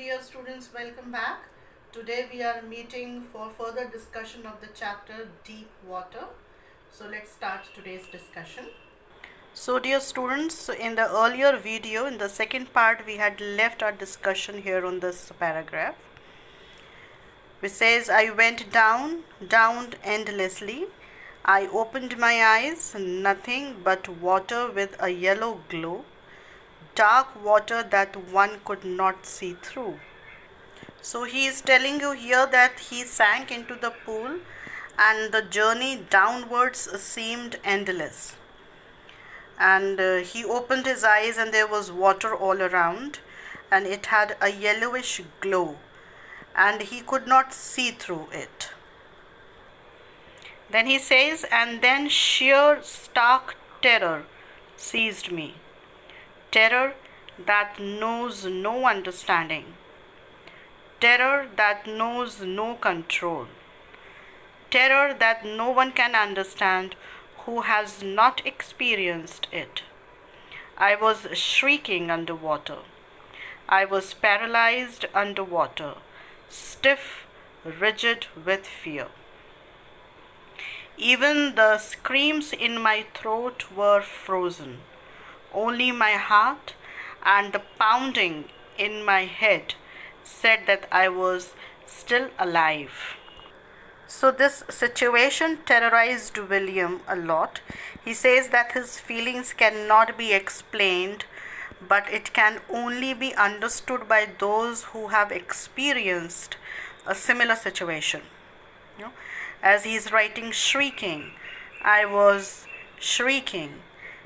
dear students, welcome back. Today we are meeting for further discussion of the chapter Deep Water. So let's start today's discussion. So dear students, in the earlier video, in the second part, we had left our discussion here on this paragraph, which says, I went down endlessly. I opened my eyes, nothing but water with a yellow glow, dark water that one could not see through. So he is telling you here that he sank into the pool and the journey downwards seemed endless. And he opened his eyes and there was water all around and it had a yellowish glow and he could not see through it. Then he says, and then sheer stark terror seized me. Terror that knows no understanding. Terror that knows no control. Terror that no one can understand who has not experienced it. I was shrieking underwater. I was paralyzed underwater, stiff, rigid with fear. Even the screams in my throat were frozen. Only my heart and the pounding in my head said that I was still alive. So this situation terrorized William a lot. He says that his feelings cannot be explained, but it can only be understood by those who have experienced a similar situation. As he is writing shrieking, I was shrieking.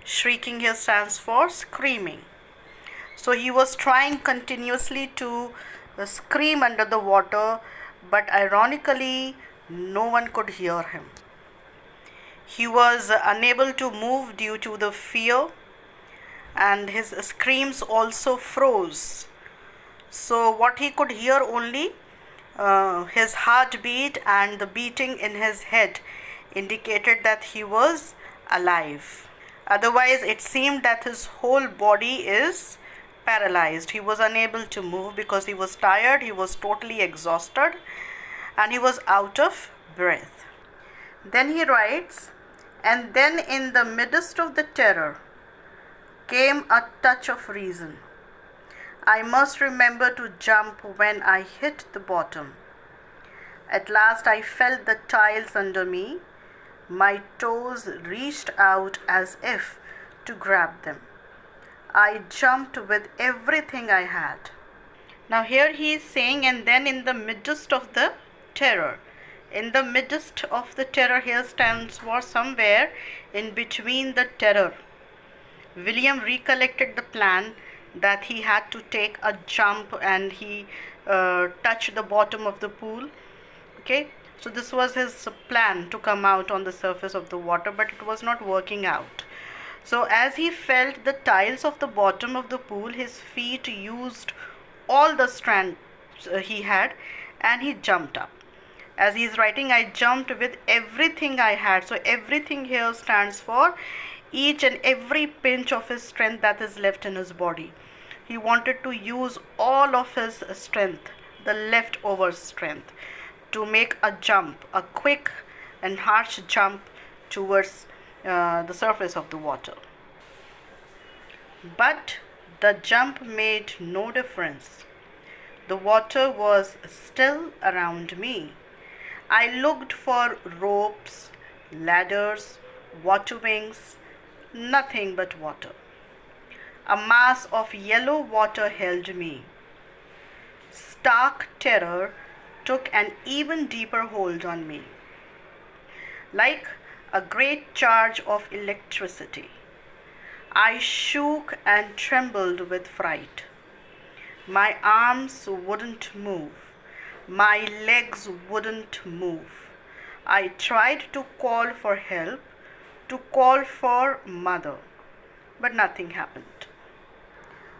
Shrieking here stands for screaming. So he was trying continuously to scream under the water, but ironically, no one could hear him. He was unable to move due to the fear, and his screams also froze. So what he could hear only his heartbeat and the beating in his head indicated that he was alive. Otherwise, it seemed that his whole body is paralyzed. He was unable to move because he was tired, he was totally exhausted, and he was out of breath. Then he writes, and then in the midst of the terror came a touch of reason. I must remember to jump when I hit the bottom. At last I felt the tiles under me. My toes reached out as if to grab them. I jumped with everything I had. Now here he is saying, and then in the midst of the terror. In the midst of the terror here stands for somewhere in between the terror. William recollected the plan that he had to take a jump and he touched the bottom of the pool. Okay, so this was his plan to come out on the surface of the water, but it was not working out. So as he felt the tiles of the bottom of the pool, his feet used all the strength he had and he jumped up. As he is writing, I jumped with everything I had. So everything here stands for each and every pinch of his strength that is left in his body. He wanted to use all of his strength, the leftover strength, to make a jump, a quick and harsh jump towards the surface of the water. But the jump made no difference. The water was still around me. I looked for ropes, ladders, water wings, nothing but water. A mass of yellow water held me. Stark terror took an even deeper hold on me. Like a great charge of electricity, I shook and trembled with fright. My arms wouldn't move. My legs wouldn't move. I tried to call for help, to call for mother, but nothing happened.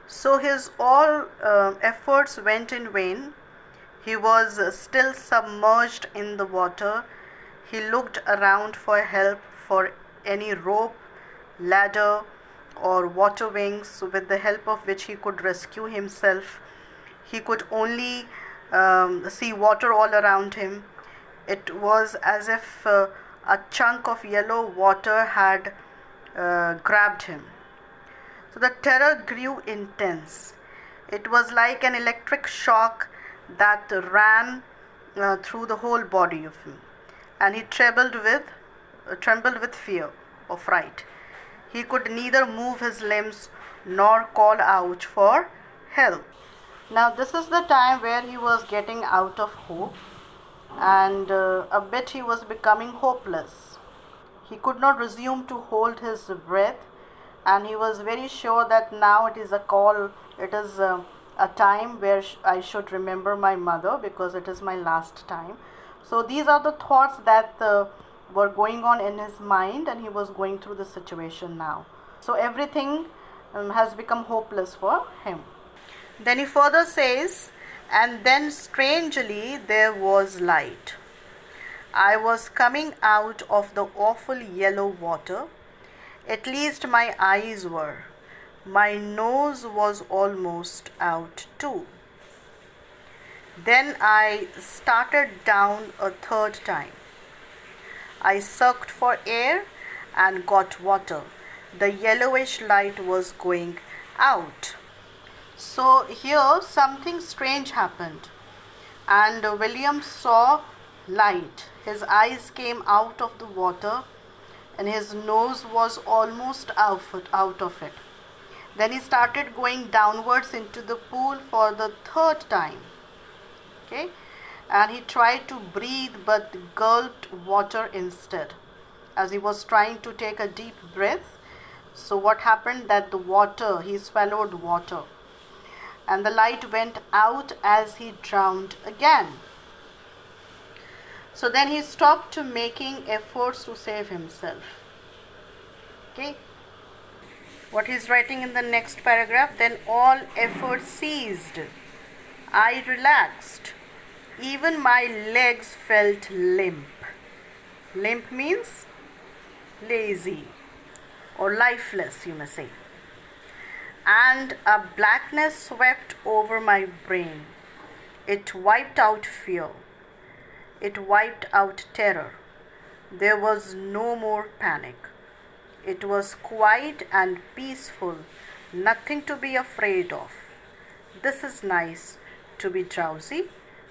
So his all efforts went in vain. He was still submerged in the water. He looked around for help, for any rope, ladder, or water wings with the help of which he could rescue himself. He could only see water all around him. It was as if a chunk of yellow water had grabbed him. So the terror grew intense. It was like an electric shock that ran through the whole body of him, and he trembled with fear or fright. He could neither move his limbs nor call out for help. Now, this is the time where he was getting out of hope, and a bit he was becoming hopeless. He could not resume to hold his breath, and he was very sure that now it is a time where I should remember my mother, because it is my last time. So these are the thoughts that were going on in his mind, and he was going through the situation now. So everything has become hopeless for him. Then he further says, and then strangely there was light. I was coming out of the awful yellow water. At least my eyes were. My nose was almost out too. Then I started down a third time. I sucked for air and got water. The yellowish light was going out. So here something strange happened, and William saw light. His eyes came out of the water, and his nose was almost out of it. Then he started going downwards into the pool for the third time. Okay, and he tried to breathe but gulped water instead, as he was trying to take a deep breath. So what happened, that he swallowed water, and the light went out as he drowned again. So then he stopped making efforts to save himself. Okay, what he's writing in the next paragraph, then all effort ceased. I relaxed. Even my legs felt limp. Limp means lazy or lifeless, you may say. And a blackness swept over my brain. It wiped out fear. It wiped out terror. There was no more panic. It was quiet and peaceful, nothing to be afraid of. This is nice, to be drowsy,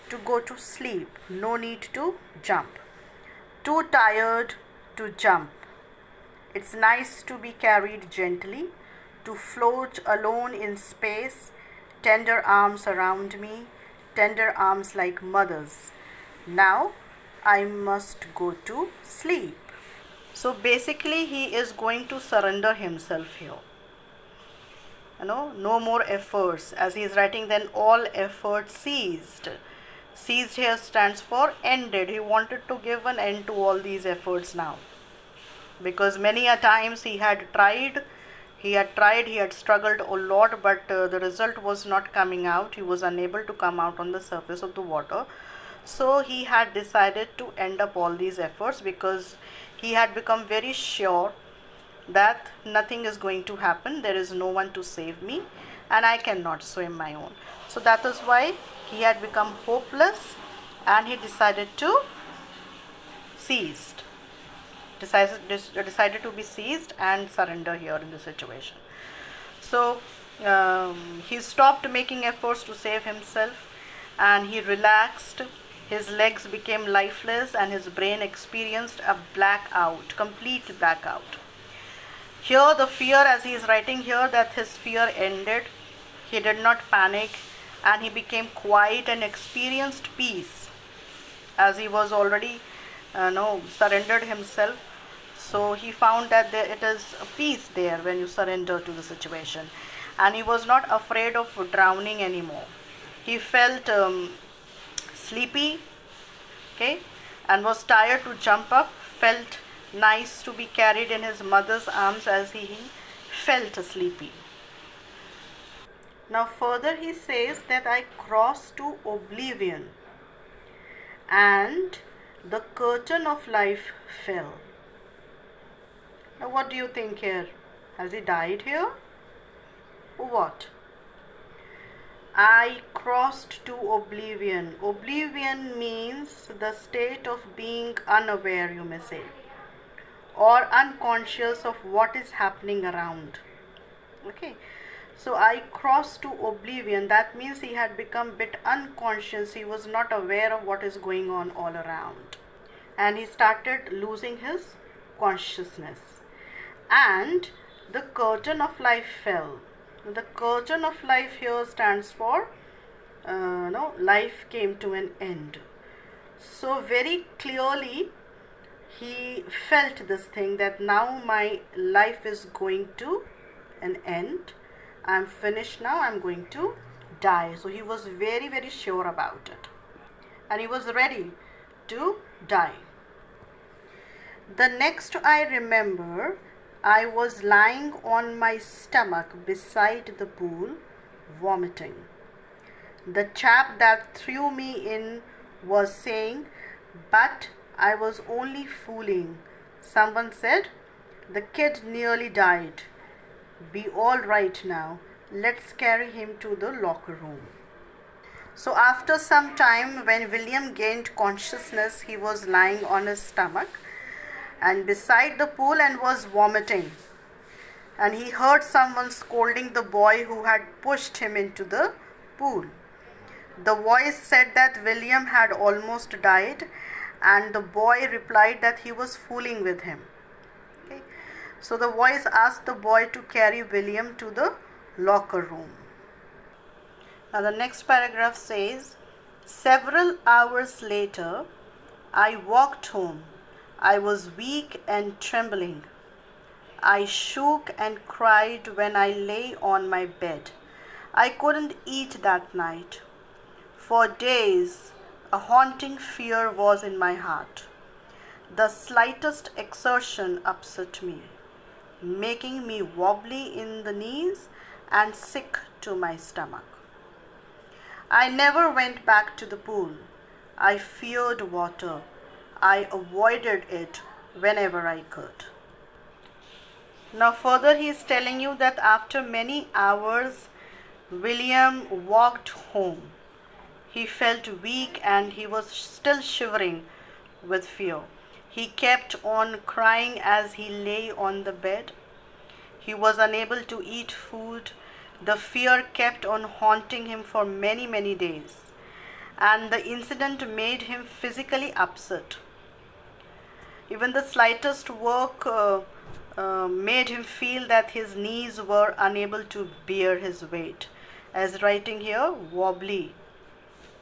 to go to sleep, no need to jump. Too tired to jump. It's nice to be carried gently, to float alone in space, tender arms around me, tender arms like mother's. Now I must go to sleep. So basically he is going to surrender himself here. No more efforts. As he is writing, then all effort ceased. Ceased here stands for ended. He wanted to give an end to all these efforts now, because many a times he had struggled a lot, but the result was not coming out. He was unable to come out on the surface of the water. So he had decided to end up all these efforts, because he had become very sure that nothing is going to happen. There is no one to save me, and I cannot swim my own. So that is why he had become hopeless, and he decided to decided to be seized and surrender here in the situation. So he stopped making efforts to save himself, and he relaxed. His legs became lifeless, and his brain experienced a complete blackout. Here the fear, as he is writing here, that his fear ended. He did not panic, and he became quiet and experienced peace, as he was already surrendered himself. So he found that it is a peace there when you surrender to the situation, and he was not afraid of drowning anymore. He felt sleepy, okay, and was tired to jump up. Felt nice to be carried in his mother's arms, as he felt sleepy. Now further he says that I crossed to oblivion, and the curtain of life fell. Now what do you think here? Has he died here? Or what? I crossed to oblivion. Oblivion means the state of being unaware, you may say, or unconscious of what is happening around. Okay, so I crossed to oblivion. That means he had become a bit unconscious. He was not aware of what is going on all around. And he started losing his consciousness. And the curtain of life fell. The curtain of life here stands for no, life came to an end. So very clearly he felt this thing, that now my life is going to an end. I'm finished now, I'm going to die. So he was very, very sure about it. And he was ready to die. The next I remember, I was lying on my stomach beside the pool, vomiting. The chap that threw me in was saying, "But I was only fooling." Someone said, "The kid nearly died. Be all right now. Let's carry him to the locker room." So after some time, when William gained consciousness, he was lying on his stomach and beside the pool and was vomiting. And he heard someone scolding the boy who had pushed him into the pool. The voice said that William had almost died, and the boy replied that he was fooling with him. Okay. So the voice asked the boy to carry William to the locker room. Now the next paragraph says, several hours later, I walked home. I was weak and trembling. I shook and cried when I lay on my bed. I couldn't eat that night. For days, a haunting fear was in my heart. The slightest exertion upset me, making me wobbly in the knees and sick to my stomach. I never went back to the pool. I feared water. I avoided it whenever I could. Now further he is telling you that after many hours, William walked home. He felt weak and he was still shivering with fear. He kept on crying as he lay on the bed. He was unable to eat food. The fear kept on haunting him for many, many days. And the incident made him physically upset. Even the slightest work made him feel that his knees were unable to bear his weight. As writing here, wobbly.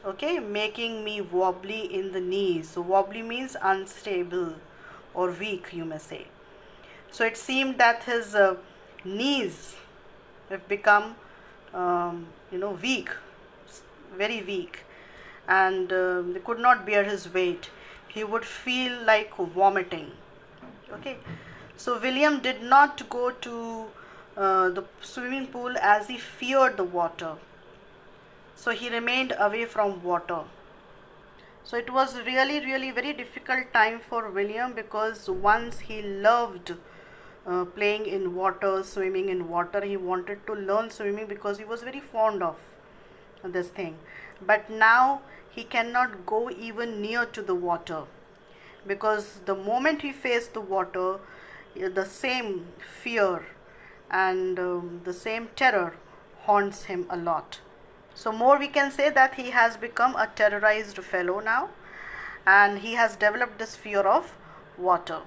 Okay, making me wobbly in the knees. So wobbly means unstable or weak, you may say. So it seemed that his knees have become weak, very weak, and they could not bear his weight. He would feel like vomiting. Okay, so William did not go to the swimming pool as he feared the water. So he remained away from water. So it was really, really very difficult time for William, because once he loved playing in water, swimming in water. He wanted to learn swimming because he was very fond of this thing. But now he cannot go even near to the water, because the moment he faced the water, the same fear and the same terror haunts him a lot. So more we can say that he has become a terrorized fellow now, and he has developed this fear of water.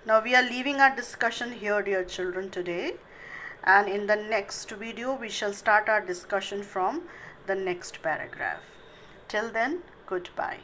Now we are leaving our discussion here, dear children, today, and in the next video we shall start our discussion from the next paragraph. Till then, goodbye.